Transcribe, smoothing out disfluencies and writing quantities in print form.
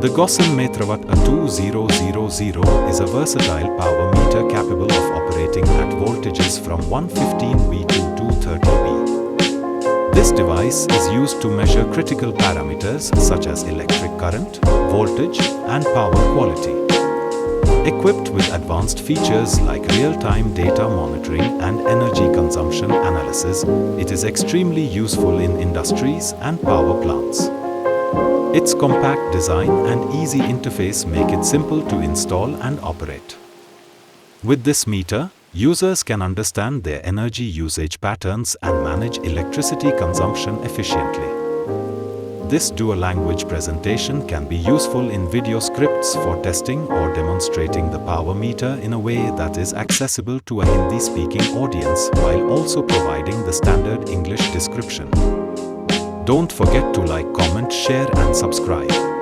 The Gossen Metrawatt A2000 is a versatile power meter capable of operating at voltages from 115V to 230V. This device is used to measure critical parameters such as electric current, voltage, and power quality. Equipped with advanced features like real-time data monitoring and energy consumption analysis, it is extremely useful in industries and power plants. Its compact design and easy interface make it simple to install and operate. With this meter, users can understand their energy usage patterns and manage electricity consumption efficiently. This dual-language presentation can be useful in video scripts for testing or demonstrating the power meter in a way that is accessible to a Hindi-speaking audience while also providing the standard English description. Don't forget to like, comment, share and subscribe.